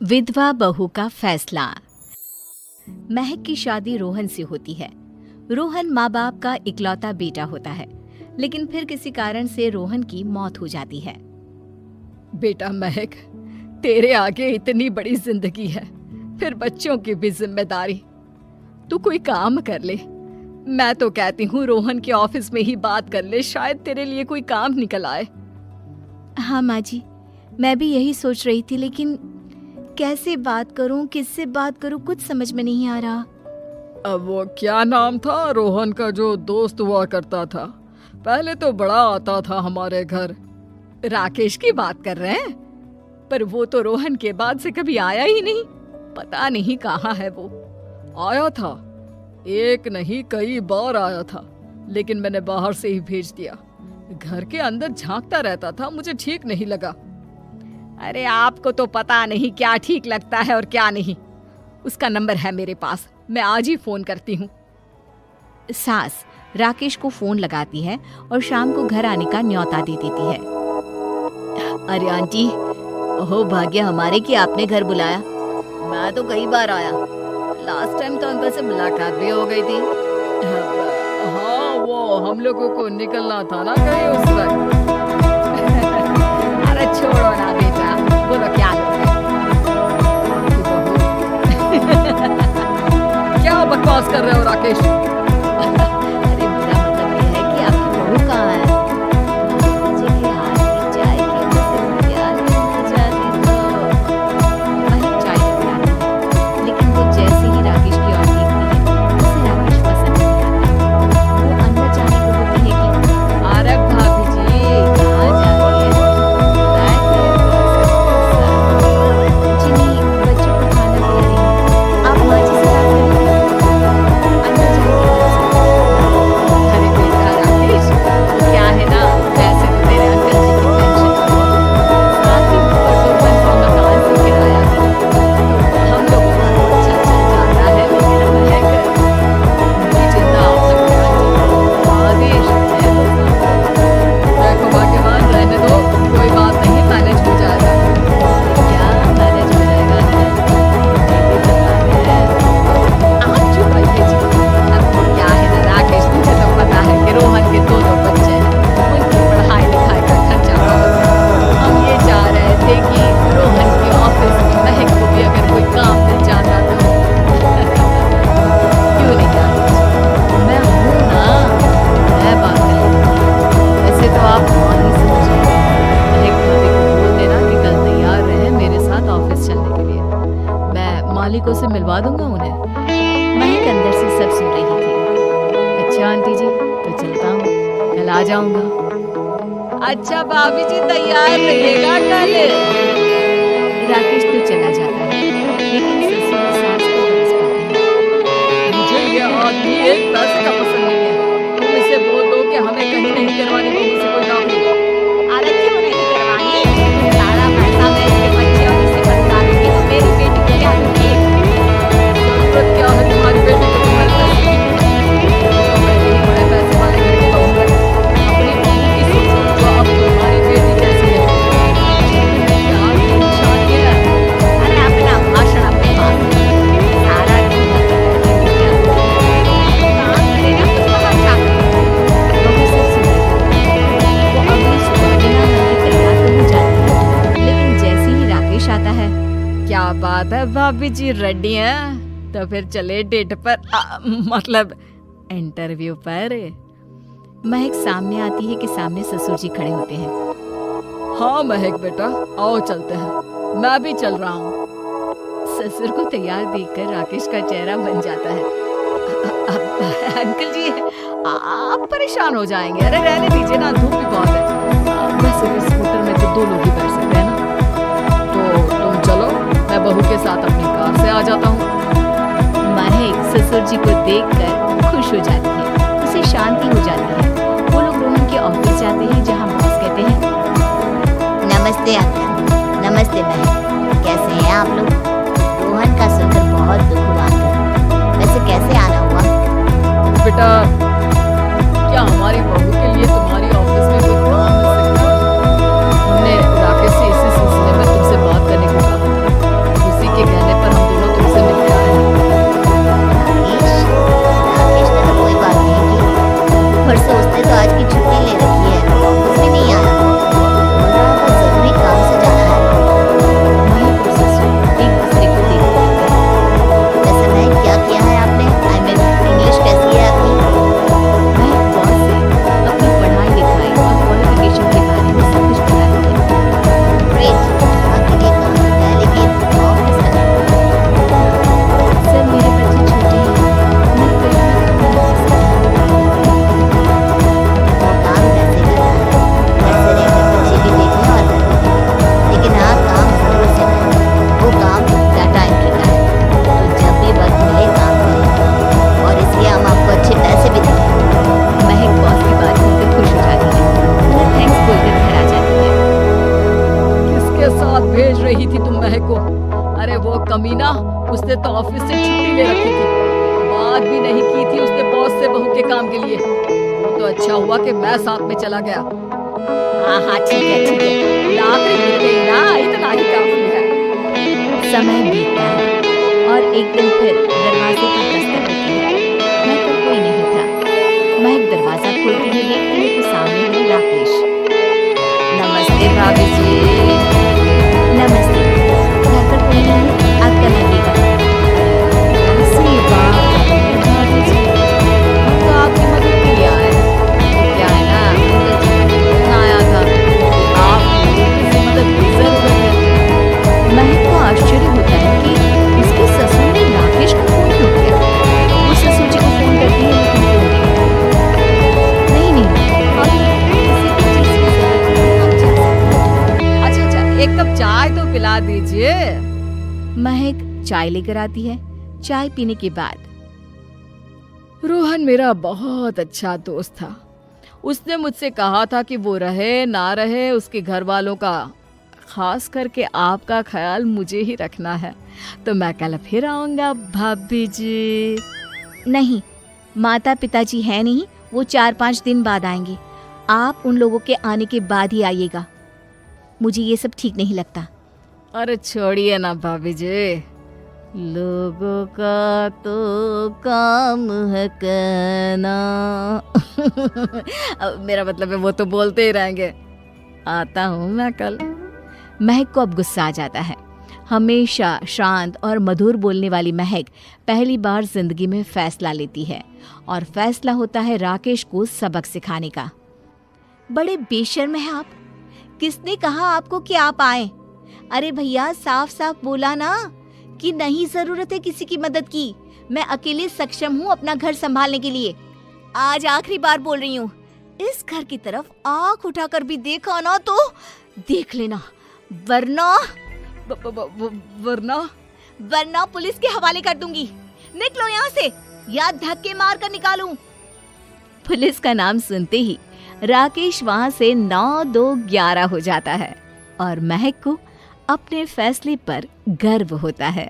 विधवा बहू का फैसला। महक की शादी रोहन से होती है। रोहन माँ बाप का इकलौता बेटा होता है, लेकिन फिर किसी कारण से रोहन की मौत हो जाती है। बेटा महक, तेरे आगे इतनी बड़ी जिंदगी है, फिर बच्चों की भी जिम्मेदारी। तू कोई काम कर ले। मैं तो कहती हूँ रोहन के ऑफिस में ही बात कर ले, शायद तेरे लिए कोई काम निकल आए। हाँ माँ जी, मैं भी यही सोच रही थी, लेकिन कैसे बात करूं, किससे बात करूं, कुछ समझ में नहीं आ रहा। अब वो क्या नाम था रोहन का जो दोस्त हुआ करता था, पहले तो बड़ा आता था हमारे घर। राकेश की बात कर रहे हैं? पर वो तो रोहन के बाद से कभी आया ही नहीं, पता नहीं कहाँ है वो। आया था, एक नहीं कई बार आया था, लेकिन मैंने बाहर से ही भेज दिया। घर के अंदर झांकता रहता था, मुझे ठीक नहीं लगा। अरे आपको तो पता नहीं क्या ठीक लगता है और क्या नहीं। उसका नंबर है मेरे पास, मैं आज ही फोन करती हूँ। सास राकेश को फोन लगाती है और शाम को घर आने का न्योता दे देती है। अरे आंटी, ओहो भाग्य हमारे कि आपने घर बुलाया। मैं तो कई बार आया, लास्ट टाइम तो अंकल से मुलाकात भी हो गई थी। हाँ, वो हम लोगों को निकलना था ना कहीं उस वक्त। अरे छोड़ो ना बेटा, बोलो क्या क्या बकवास कर रहे हो राकेश? अरे मेरा मतलब ये है कि आपकी बहू कहाँ है? लेकिन वो जैसे ही राकेश की ओर देखती है, उसे राकेश पसंद नहीं आता। वो अंदर जाने को बोलती है कि अरे भाभी जी, कहाँ जा रही है? जिन्हीं बच्चों को खाना दे रही है, आप माँ जी से बात करिए। अंदर जाने अरे बेटा राकेश, क्या है ना, वैसे तो तेरे अंकल जी की पेंशन साथ ही ऊपर तो बंद मकान से किराया भी। हम लोगों का तो अच्छा चल जाता है, लेकिन महक मेरी चिंता आप तक आदेश है। देखो भाग्यवान, रहने दो, कोई बात नहीं, मैनेज हो जाएगा। क्या मैनेज हो जाएगा? आप चुप रहिए जी। अब क्या है ना राकेश, तुझे तो पता है कि रोहन के दो बच्चे हैं, उनकी पढ़ाई लिखाई का खर्चा बहुत है। हम ये चाह रहे थे कि रोहन के ऑफिस में महक को भी अगर कोई काम मिल जाता तो क्यों नहीं जाती? मैं हूँ ना, मैं बात कर लूँगी। वैसे तो आप नहीं समझे, महक भाभी को बोल देना कि कल तैयार रहे मेरे साथ ऑफिस चलने के लिए। मैं मालिकों से मिलवा दूंगा उन्हें। महक अंदर से सब सुन रही थी। अच्छा आंटी जी, तो चलता हूँ, कल आ जाऊंगा। अच्छा भाभी जी, तैयार रहिएगा कल। राकेश तो चला जाता है, लेकिन ससुर सास को बरस पाते हैं। मुझे ये आदमी एक पैसे का पसंद नहीं है। तुम इसे बोल दो कि हमें कहीं नहीं करवानी बहू से कोई नौकरी। अरे क्यों नहीं करवानी? सारा पैसा मैं इसके बच्चे और इसी पर लगा दूंगी, तो मेरी बेटी को क्या दूंगी? जरूरत क्या है तुम्हारी बेटी को तुम्हारे पैसे की? तो मैं यही बड़े पैसे वाले घर की बहू है। अपनी बहू की सोचो जो अब तुम्हारी बेटी जैसी है। क्या निशान ये है? अरे अपना भाषण अपने पास रखो। सारा दिन काम करेगा तो बाहर क्या करेगा? बहू सब सुन रही है। वो अगली सुबह बिना नहाए तैयार तो हो जाती है, लेकिन जैसे ही राकेश आता है, क्या बात है भाभी जी, रेडी हैं? तो फिर चले डेट पर, मतलब इंटरव्यू पर। महक सामने आती है कि सामने ससुर जी खड़े होते हैं। हाँ महक बेटा, आओ चलते हैं, मैं भी चल रहा हूँ। ससुर को तैयार देखकर राकेश का चेहरा बन जाता है। अंकल जी, आप परेशान हो जाएंगे। अरे रहने दीजिए ना, धूप भी बहुत है। वैसे भी स्कूटर में तो 2 लोग ही बैठ सकते हैं ना। तो तुम चलो, मैं बहू के साथ अपनी कार से आ जाता हूँ। महक ससुर जी को देखकर खुश हो जाती है, उसे शांति हो जाती है। वो लोग रोहन के ऑफिस जाते हैं, जहाँ बॉस कहते हैं, नमस्ते अंकल। नमस्ते महक, कैसे हैं आप लोग? रोहन का सुनकर बहुत दुख हुआ अंकल। वैसे कैसे आना हुआ? बेटा, क्या हमारी बहू के लिए तुम्हारी ऑफिस में कोई काम मिल सकता है? हमने राकेश से इसी सिलसिले में तुमसे बात करने को कहा था। भेज रही थी तुम महक को? अरे वो कमीना, उसने तो ऑफिस से छुट्टी ले रखी थी, बात भी नहीं की थी उसने बॉस से बहू के काम के लिए। वो तो अच्छा हुआ कि मैं साथ में चला गया। हाँ हाँ ठीक है ठीक है, लाकड़ी मिल गई ना, इतना ही काफी है। समय बीतता है और एक दिन फिर दरवाजे पर दस्तक होती है। महक पर कोई नहीं था। महक दरवाजा खोलती है, देखती है कि सामने है राकेश। नमस्ते भाभी जी। नमस्ते, घर पर कोई नहीं है, आपका लगेगा। ऐसी बात है भाभी जी, हम तो आपकी मदद के लिए आए हैं। तो क्या है ना, अंकल जी का फोन आया था कि आपको किसी मदद की जरूरत है। महक को आश्चर्य होता है कि उसके ससुर ने राकेश को फोन क्यों किया। वो ससुर जी को फोन करती है लेकिन फोन नहीं। नहीं अभी किसी भी चीज की जरूरत नहीं, आप जा सकते हैं। अच्छा, एक कप चाय तो पिला दीजिए। महक चाय लेकर आती है। चाय पीने के बाद रोहन मेरा बहुत अच्छा दोस्त था। उसने मुझसे कहा था कि वो रहे ना रहे, उसके घर वालों का, खास करके आपका ख्याल मुझे ही रखना है। तो मैं कल फिर आऊंगा भाभी जी। नहीं, माता पिताजी है नहीं, वो 4-5 दिन बाद आएंगे। आप उन लोगों के आने के बाद ही आइएगा। मुझे ये सब ठीक नहीं लगता। अरे छोड़िए ना भाभी जी, लोगों का तो काम है कहना। मेरा मतलब है वो तो बोलते ही रहेंगे। आता हूँ मैं कल। महक को अब गुस्सा आ जाता है। हमेशा शांत और मधुर बोलने वाली महक पहली बार जिंदगी में फैसला लेती है और फैसला होता है राकेश को सबक सिखाने का। बड़े बेशर्म हैं आप। किसने कहा आपको कि आप आए? अरे भैया, साफ साफ बोला ना कि नहीं जरूरत है किसी की मदद की। मैं अकेले सक्षम हूँ अपना घर संभालने के लिए। आज आखिरी बार बोल रही हूँ, इस घर की तरफ आंख उठाकर भी देखा ना तो देख लेना, वरना वरना पुलिस के हवाले कर दूंगी। निकलो यहाँ से या धक्के मार कर निकालूं। पुलिस का नाम सुनते ही राकेश वहां से 9-2-11 हो जाता है और महक को अपने फैसले पर गर्व होता है।